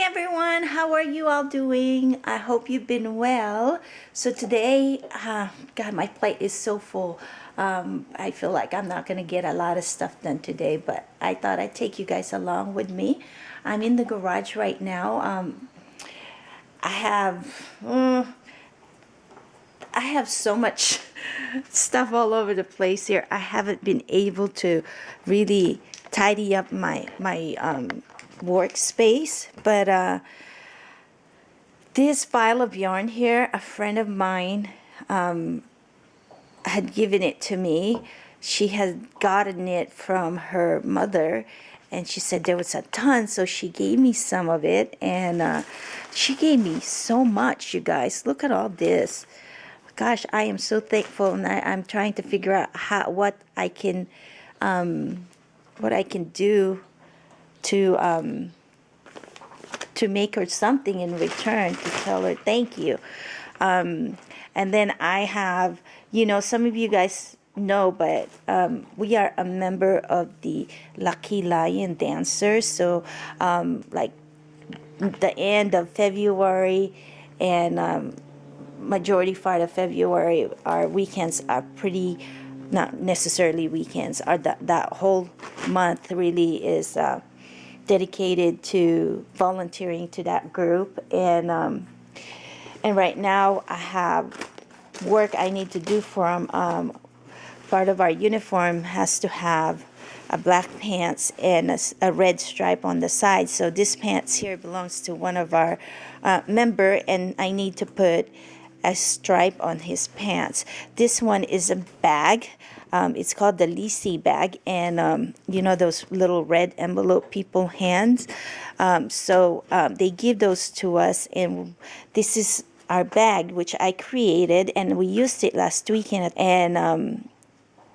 everyone, how are you all doing? I hope you've been well. So today, God, my plate is so full. I feel like I'm not going to get a lot of stuff done today, but I thought I'd take you guys along with me. I'm in the garage right now. I have I have so much stuff all over the place here. I haven't been able to really tidy up my workspace, but this file of yarn here, a friend of mine had given it to me. She had gotten it from her mother, and she said there was a ton, so she gave me some of it, and she gave me so much, you guys. Look at all this. Gosh, I am so thankful, and I'm trying to figure out what I can do to make her something in return, to tell her thank you. And then I have, some of you guys know, but we are a member of the Lucky Lion Dancers. So like the end of February and majority part of February, our weekends are pretty, not necessarily weekends, that whole month really is dedicated to volunteering to that group. And right now I have work I need to do for them. Part of our uniform has to have a black pants and a red stripe on the side. So this pants here belongs to one of our member, and I need to put a stripe on his pants. This one is a bag. It's called the Lisi bag, and those little red envelope people hands. So they give those to us, and this is our bag, which I created, and we used it last weekend, and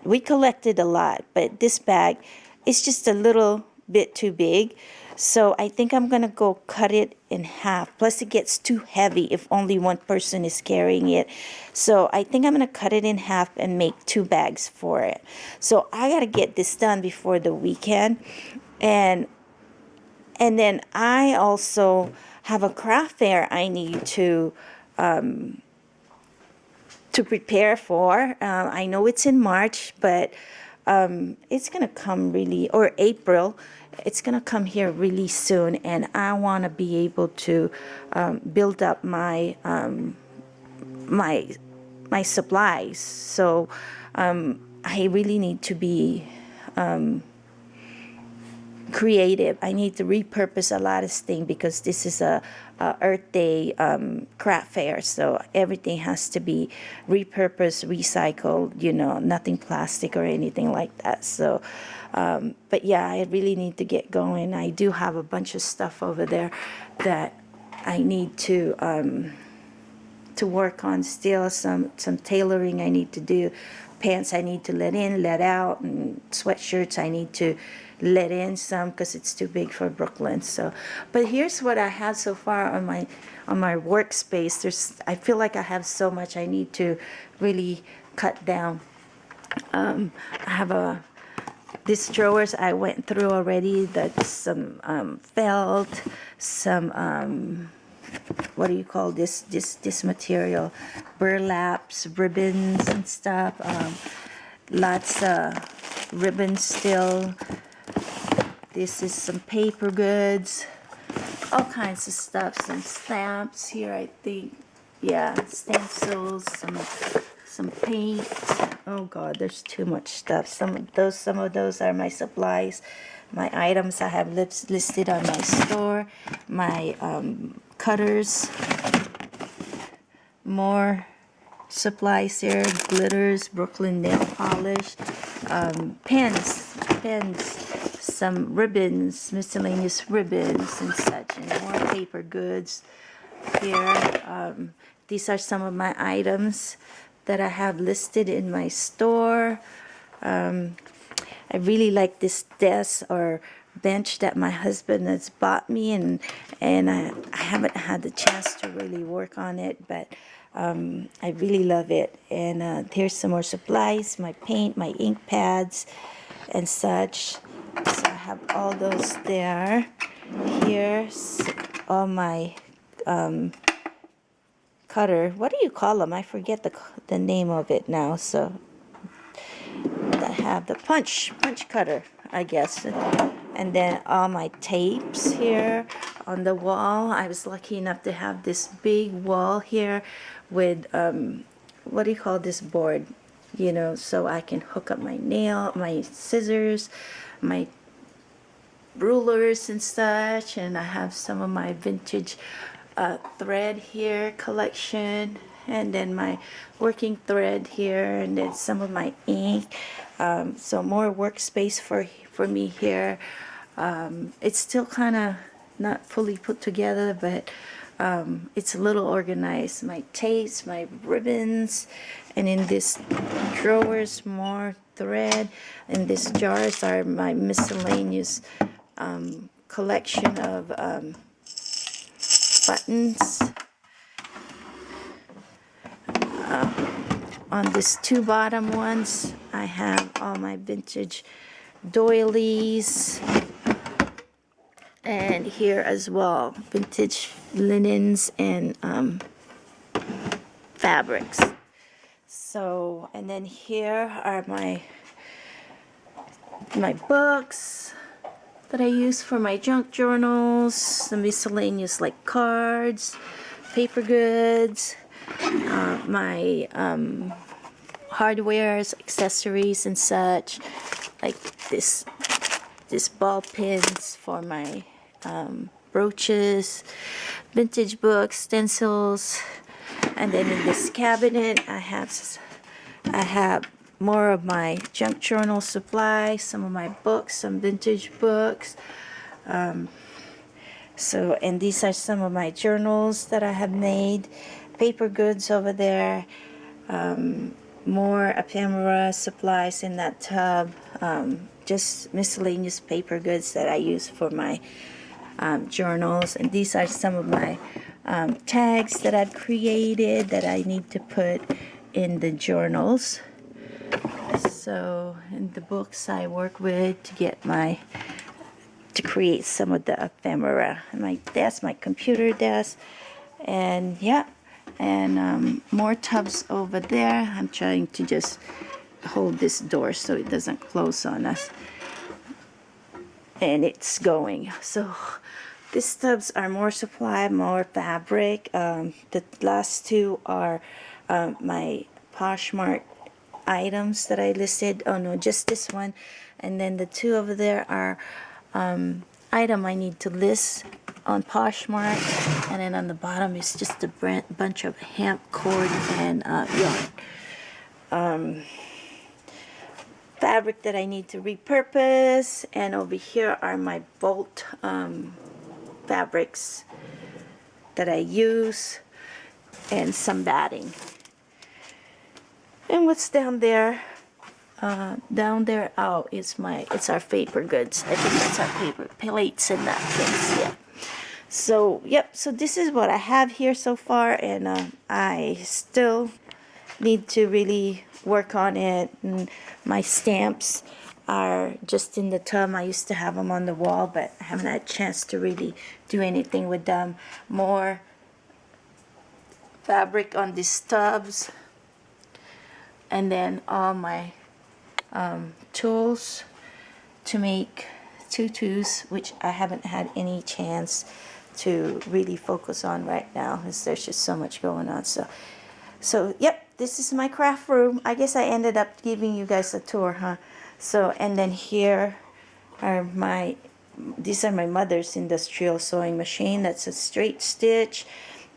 we collected a lot, but this bag is just a little bit too big. So I think I'm going to go cut it in half. Plus it gets too heavy if only one person is carrying it. So I think I'm going to cut it in half and make 2 bags for it. So I got to get this done before the weekend. And then I also have a craft fair I need to prepare for. I know it's in March, but it's going to come really, or April, it's going to come here really soon, and I want to be able to build up my my supplies. So I really need to be creative. I need to repurpose a lot of things because this is a Earth Day craft fair, so everything has to be repurposed, recycled, nothing plastic or anything like that. So but yeah, I really need to get going. I do have a bunch of stuff over there that I need to work on still. Some tailoring I need to do. Pants I need to let in, let out, and sweatshirts I need to let in some because it's too big for Brooklyn. So, but here's what I have so far on my workspace. I feel like I have so much I need to really cut down. I have these drawers I went through already. That's some felt, some what do you call this material, burlaps, ribbons and stuff. Lots of ribbons still. This is some paper goods, all kinds of stuff. Some stamps here, I think. Yeah, stencils, some paint. Oh God, there's too much stuff. Some of those are my supplies, my items I have listed on my store. My cutters, more supplies here, glitters, Brooklyn nail polish, pens, some ribbons, miscellaneous ribbons and such, and more paper goods here. These are some of my items that I have listed in my store. I really like this desk or bench that my husband has bought me, and I haven't had the chance to really work on it, but I really love it. And here's some more supplies, my paint, my ink pads and such. So I have all those there. Here's all my cutter. What do you call them? I forget the name of it now. So I have the punch cutter, I guess. And then all my tapes here on the wall. I was lucky enough to have this big wall here with what do you call this board? You know, so I can hook up my scissors, my rulers and such. And I have some of my vintage thread here collection, and then my working thread here, and then some of my ink. So more workspace for me here. It's still kind of not fully put together, but it's a little organized. My tapes, my ribbons, and in this drawers more thread. And these jars are my miscellaneous collection of buttons. On these two bottom ones, I have all my vintage doilies, and here as well, vintage linens and fabrics. So, and then here are my books that I use for my junk journals, some miscellaneous like cards, paper goods, my hardwares, accessories and such, like this ball pins for my brooches, vintage books, stencils. And then in this cabinet I have more of my junk journal supply, some of my books, some vintage books. So, and these are some of my journals that I have made, paper goods over there, more ephemera supplies in that tub, just miscellaneous paper goods that I use for my journals. And these are some of my tags that I've created that I need to put in the journals. So, in the books I work with to get to create some of the ephemera. My desk, my computer desk, and yeah, and more tubs over there. I'm trying to just hold this door so it doesn't close on us, and it's going. So these tubs are more supply, more fabric. The last two are my Poshmark items that I listed. Oh no, just this one. And then the two over there are item I need to list on Poshmark. And then on the bottom is just a bunch of hemp cord and yarn. Fabric that I need to repurpose. And over here are my bolt fabrics that I use, and some batting. And what's down there? Oh, it's our paper goods. I think that's our paper plates and napkins. Yeah. So yep. So this is what I have here so far, and I still need to really work on it. And my stamps are just in the tub. I used to have them on the wall, but I haven't had a chance to really do anything with them. More fabric on these tubs. And then all my tools to make tutus, which I haven't had any chance to really focus on right now because there's just so much going on. So yep, this is my craft room. I guess I ended up giving you guys a tour, huh? So, and then here are these are my mother's industrial sewing machine. That's a straight stitch.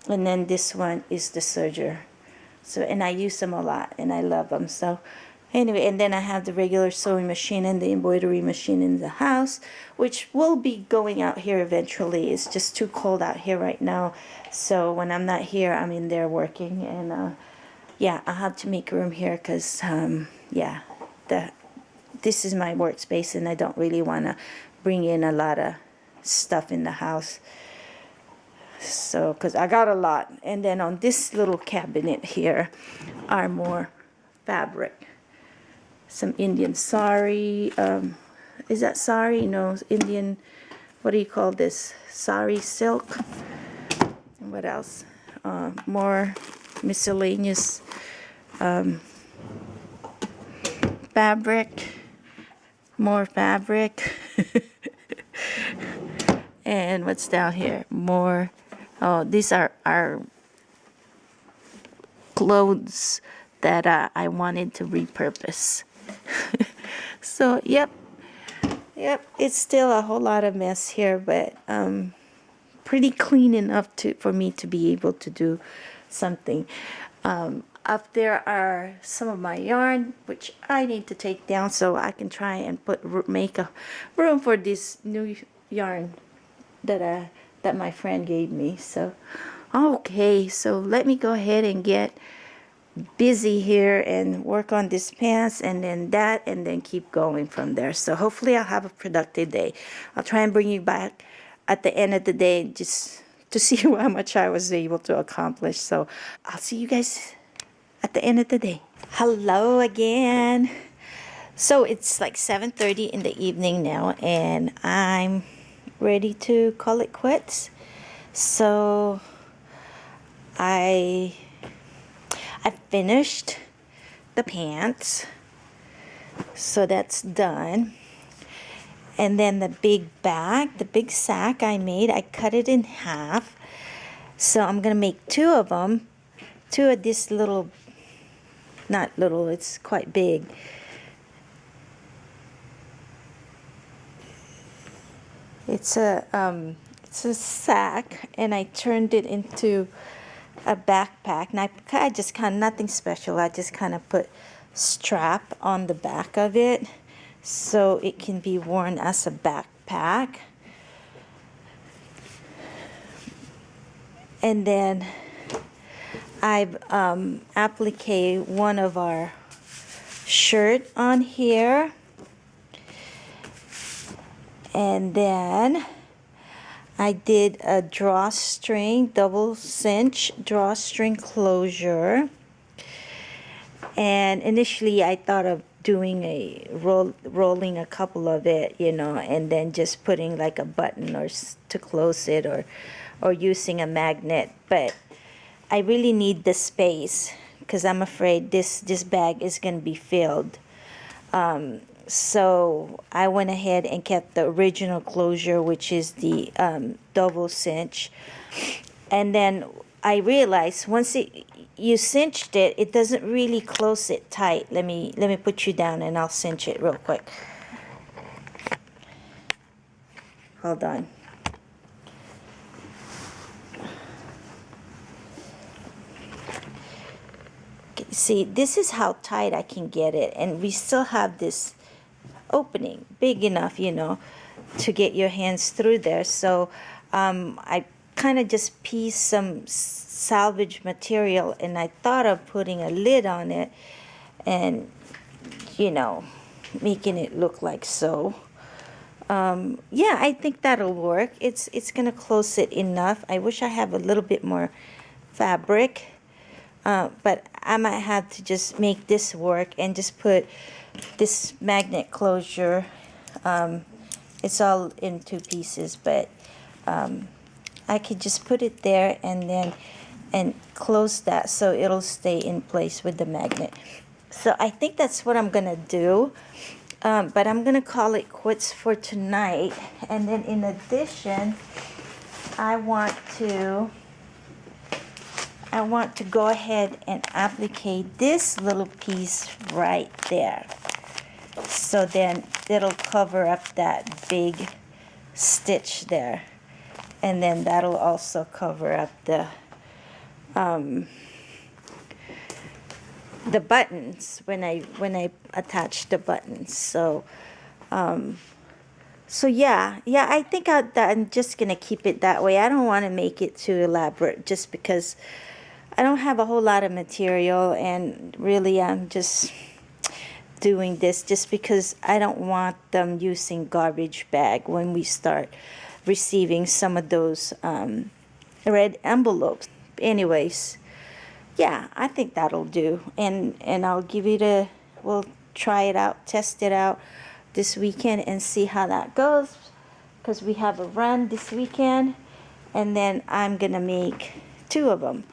And then this one is the serger. So, and I use them a lot, and I love them. So, anyway, and then I have the regular sewing machine and the embroidery machine in the house, which will be going out here eventually. It's just too cold out here right now. So, when I'm not here, I'm in there working. And, yeah, I'll have to make room here because, yeah, this is my workspace, and I don't really want to bring in a lot of stuff in the house. So, because I got a lot. And then on this little cabinet here are more fabric. Some Indian sari. Is that sari? No, Indian what do you call this? Sari silk. What else? More miscellaneous fabric. More fabric. And what's down here? More. Oh, these are our clothes that I wanted to repurpose. So, yep, it's still a whole lot of mess here, but pretty clean enough for me to be able to do something. Up there are some of my yarn, which I need to take down so I can try and make a room for this new yarn that my friend gave me. So, okay, so let me go ahead and get busy here and work on this pants and then that and then keep going from there. So hopefully I'll have a productive day. I'll try and bring you back at the end of the day just to see how much I was able to accomplish. So I'll see you guys at the end of the day. Hello again. So it's like 7:30 in the evening now and I'm ready to call it quits. So I finished the pants, so that's done. And then the big bag, the big sack I made, I cut it in half. So I'm gonna make two of them, two of this little, not little, it's quite big. It's a sack, and I turned it into a backpack. And I just kind of, nothing special, I just kind of put strap on the back of it so it can be worn as a backpack. And then I've appliqué one of our shirt on here, and then I did a drawstring, double cinch drawstring closure. And initially I thought of doing a rolling a couple of it, you know, and then just putting like a button or to close it, or using a magnet. But I really need the space because I'm afraid this bag is going to be filled. So I went ahead and kept the original closure, which is the double cinch. And then I realized once you cinched it, it doesn't really close it tight. Let me put you down and I'll cinch it real quick. Hold on. Okay, see, this is how tight I can get it, and we still have this opening big enough, you know, to get your hands through there. So I kind of just pieced some salvage material, and I thought of putting a lid on it and, you know, making it look like so. Yeah, I think that'll work. It's gonna close it enough. I wish I have a little bit more fabric, but I might have to just make this work and just put this magnet closure. It's all in two pieces, but I could just put it there and close that so it'll stay in place with the magnet. So I think that's what I'm gonna do. But I'm gonna call it quits for tonight. And then in addition, I want to go ahead and applicate this little piece right there. So then it'll cover up that big stitch there. And then that'll also cover up the buttons when I attach the buttons. So yeah, I think I'm just gonna keep it that way. I don't want to make it too elaborate just because I don't have a whole lot of material, and really I'm just doing this just because I don't want them using garbage bag when we start receiving some of those red envelopes. Anyways, yeah, I think that'll do, and I'll give it we'll try it out, test it out this weekend and see how that goes. because we have a run this weekend, and then I'm gonna make 2 of them,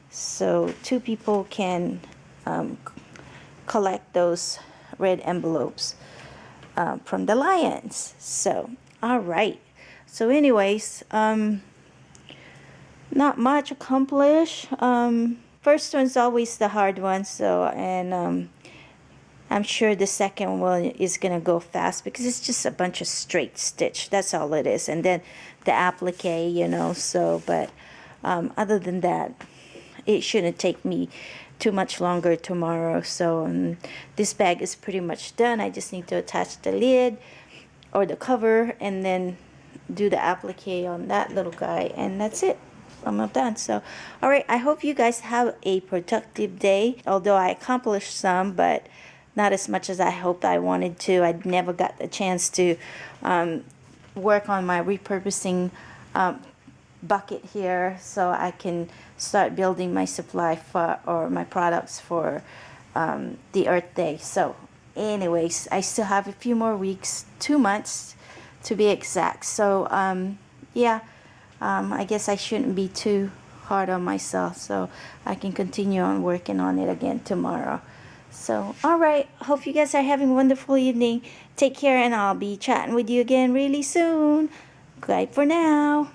so 2 people can collect those red envelopes from the Lions. So all right, so anyways, not much accomplished. First one's always the hard one, so, and I'm sure the second one is gonna go fast because it's just a bunch of straight stitch. That's all it is, and then the applique, you know. So, but other than that, it shouldn't take me too much longer tomorrow. So this bag is pretty much done. I just need to attach the lid or the cover, and then do the applique on that little guy, and that's it. I'm done. So all right, I hope you guys have a productive day, although I accomplished some, but not as much as I hoped I wanted to. I never got the chance to work on my repurposing bucket here, so I can start building my supply for, or my products for the Earth Day. So anyways, I still have a few more weeks, 2 months to be exact. So yeah, I guess I shouldn't be too hard on myself, so I can continue on working on it again tomorrow. So all right, hope you guys are having a wonderful evening. Take care, and I'll be chatting with you again really soon. Bye for now.